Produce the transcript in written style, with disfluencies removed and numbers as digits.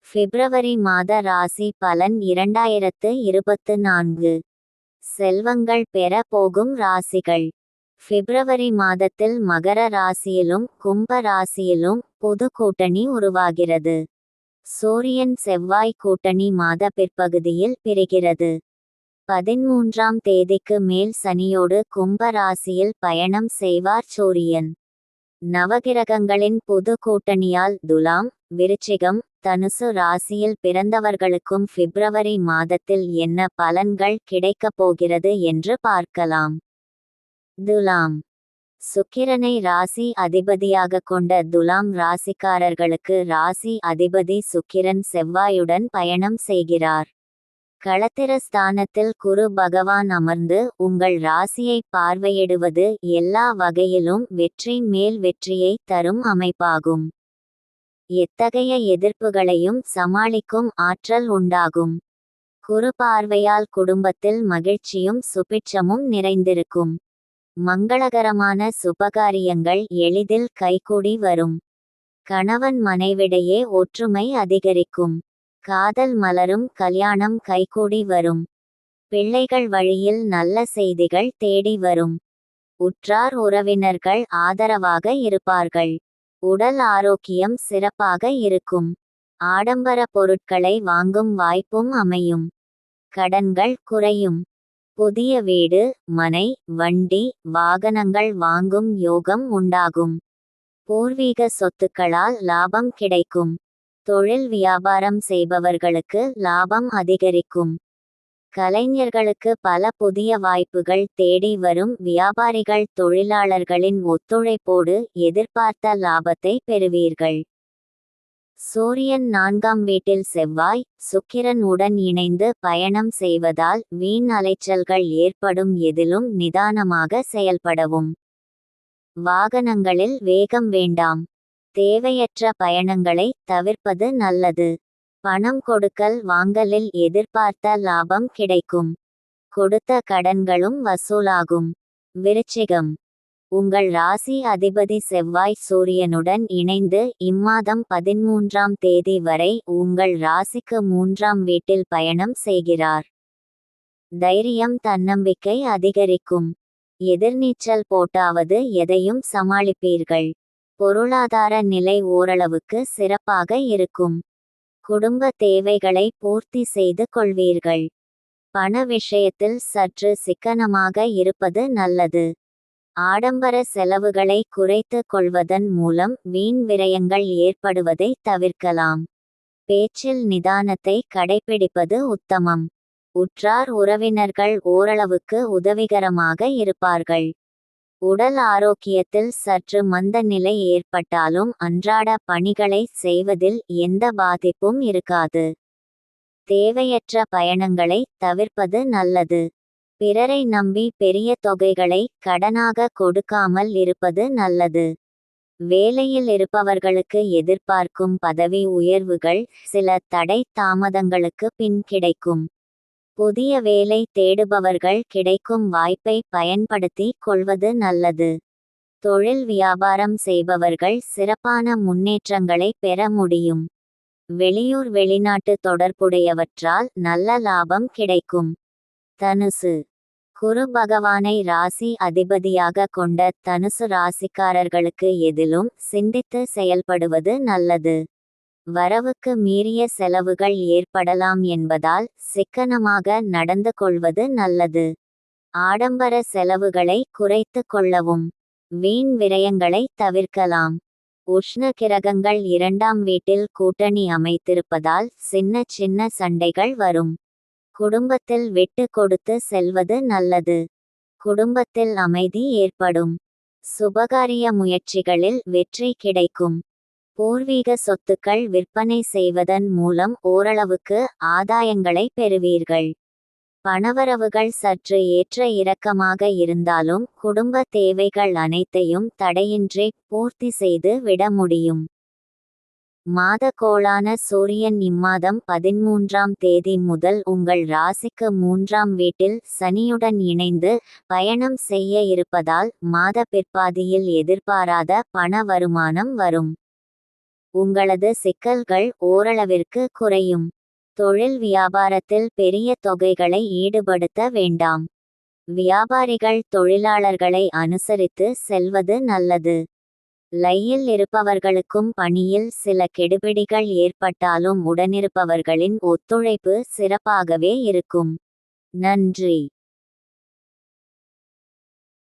பிப்ரவரி மாத ராசி பலன் 2024. செல்வங்கள் பெற போகும் ராசிகள். பிப்ரவரி மாதத்தில் மகர ராசியிலும் கும்ப ராசியிலும் புது கூட்டணி உருவாகிறது. சூரியன் செவ்வாய் கூட்டணி மாத பிற்பகுதியில் பிரிகிறது. 13ஆம் தேதிக்கு மேல் சனியோடு கும்ப ராசியில் பயணம் செய்வார் சூரியன். நவகிரகங்களின் புது கூட்டணியால் துலாம், விருச்சிகம், தனுசு ராசியில் பிறந்தவர்களுக்கும் பிப்ரவரி மாதத்தில் என்ன பலன்கள் கிடைக்கப் போகிறது என்று பார்க்கலாம். துலாம். சுக்கிரனை ராசி அதிபதியாக கொண்ட துலாம் ராசிக்காரர்களுக்கு ராசி அதிபதி சுக்கிரன் செவ்வாயுடன் பயணம் செய்கிறார். களத்திர ஸ்தானத்தில் குரு பகவான் அமர்ந்து உங்கள் ராசியை பார்வையிடுவது எல்லா வகையிலும் வெற்றி மேல் வெற்றியை தரும் அமைப்பாகும். எத்தகைய எதிர்ப்புகளையும் சமாளிக்கும் ஆற்றல் உண்டாகும். குரு பார்வையால் குடும்பத்தில் மகிழ்ச்சியும் சுபிட்சமும் நிறைந்திருக்கும். மங்களகரமான சுபகாரியங்கள் எளிதில் கைகூடி வரும். கணவன் மனைவிடையே ஒற்றுமை அதிகரிக்கும். காதல் மலரும், கல்யாணம் கைகூடி வரும். பிள்ளைகள் வழியில் நல்ல செய்திகள் தேடி வரும். உற்றார் உறவினர்கள் ஆதரவாக இருப்பார்கள். உடல் ஆரோக்கியம் சிறப்பாக இருக்கும். ஆடம்பர பொருட்களை வாங்கும் வாய்ப்பும் அமையும். கடன்கள் குறையும். புதிய வீடு, மனை, வண்டி, வாகனங்கள் வாங்கும் யோகம் உண்டாகும். பூர்வீக சொத்துக்களால் லாபம் கிடைக்கும். தொழில் வியாபாரம் செய்பவர்களுக்கு லாபம் அதிகரிக்கும். கலைஞர்களுக்கு பல புதிய வாய்ப்புகள் தேடி வரும். வியாபாரிகள் தொழிலாளர்களின் ஒத்துழைப்போடு எதிர்பார்த்த லாபத்தை பெறுவீர்கள். சூரியன் 4ஆம் வீட்டில் செவ்வாய், சுக்கிரன் உடன் இணைந்து பயணம் செய்வதால் வீண் அலைச்சல்கள் ஏற்படும். எதிலும் நிதானமாக செயல்படவும். வாகனங்களில் வேகம் வேண்டாம். தேவையற்ற பயணங்களை தவிர்ப்பது நல்லது. பணம் கொடுக்கல் வாங்கலில் எதிர்பார்த்த லாபம் கிடைக்கும். கொடுத்த கடன்களும் வசூலாகும். விருச்சிகம். உங்கள் ராசி அதிபதி செவ்வாய் சூரியனுடன் இணைந்து இம்மாதம் 13ஆம் தேதி வரை உங்கள் ராசிக்கு 3ஆம் வீட்டில் பயணம் செய்கிறார். தைரியம் தன்னம்பிக்கை அதிகரிக்கும். எதிர்நீச்சல் போட்டாவது எதையும் சமாளிப்பீர்கள். பொருளாதார நிலை ஓரளவுக்கு சிறப்பாக இருக்கும். குடும்ப தேவைகளை பூர்த்தி செய்து கொள்வீர்கள். பண விஷயத்தில் சற்று சிக்கனமாக இருப்பது நல்லது. ஆடம்பர செலவுகளை குறைத்து கொள்வதன் மூலம் வீண் விரயங்கள் ஏற்படுவதை தவிர்க்கலாம். பேச்சில் நிதானத்தை கடைபிடிப்பது உத்தமம். உற்றார் உறவினர்கள் ஓரளவுக்கு உதவிகரமாக இருப்பார்கள். உடல் ஆரோக்கியத்தில் சற்று மந்த நிலை ஏற்பட்டாலும் அன்றாட பணிகளை செய்வதில் எந்த பாதிப்பும் இருக்காது. தேவையற்ற பயணங்களை தவிர்ப்பது நல்லது. பிறரை நம்பி பெரிய தொகைகளை கடனாக கொடுக்காமல் இருப்பது நல்லது. வேலையில் இருப்பவர்களுக்கு எதிர்பார்க்கும் பதவி உயர்வுகள் சில தடை தாமதங்களுக்கு பின் கிடைக்கும். புதிய வேலை தேடுபவர்கள் கிடைக்கும் வாய்ப்பை பயன்படுத்தி கொள்வது நல்லது. தொழில் வியாபாரம் செய்பவர்கள் சிறப்பான முன்னேற்றங்களை பெற முடியும். வெளியூர் வெளிநாட்டு தொடர்புடையவற்றால் நல்ல லாபம் கிடைக்கும். தனுசு. குரு பகவானை ராசி அதிபதியாக கொண்ட தனுசு ராசிக்காரர்களுக்கு எதிலும் சிந்தித்து செயல்படுவது நல்லது. வரவுக்கு மீறிய செலவுகள் ஏற்படலாம் என்பதால் சிக்கனமாக நடந்து கொள்வது நல்லது. ஆடம்பர செலவுகளை குறைத்து கொள்ளவும். வீண் விரயங்களை தவிர்க்கலாம். உஷ்ண கிரகங்கள் 2ஆம் வீட்டில் கூட்டணி அமைத்திருப்பதால் சின்ன சின்ன சண்டைகள் வரும். குடும்பத்தில் விட்டு கொடுத்து செல்வது நல்லது. குடும்பத்தில் அமைதி ஏற்படும். சுபகாரிய முயற்சிகளில் வெற்றி கிடைக்கும். பூர்வீக சொத்துக்கள் விற்பனை செய்வதன் மூலம் ஓரளவுக்கு ஆதாயங்களை பெறுவீர்கள். பணவரவுகள் சற்று ஏற்ற இறக்கமாக இருந்தாலும் குடும்ப தேவைகள் அனைத்தையும் தடையின்றி பூர்த்தி செய்து விட முடியும். மாத கோளான சூரியன் இம்மாதம் 13ஆம் தேதி முதல் உங்கள் ராசிக்கு 3ஆம் வீட்டில் சனியுடன் இணைந்து பயணம் செய்ய இருப்பதால் மாத பிற்பாதியில் எதிர்பாராத பண வருமானம் வரும். உங்களது சிக்கல்கள் ஓரளவிற்கு குறையும். தொழில் வியாபாரத்தில் பெரிய தொகைகளை ஈடுபடுத்த வேண்டாம். வியாபாரிகள் தொழிலாளர்களை அனுசரித்து செல்வது நல்லது. லையில் இருப்பவர்களுக்கும் பணியில் சில கெடுபிடிகள் ஏற்பட்டாலும் உடனிருப்பவர்களின் ஒத்துழைப்பு சிறப்பாகவே இருக்கும். நன்றி.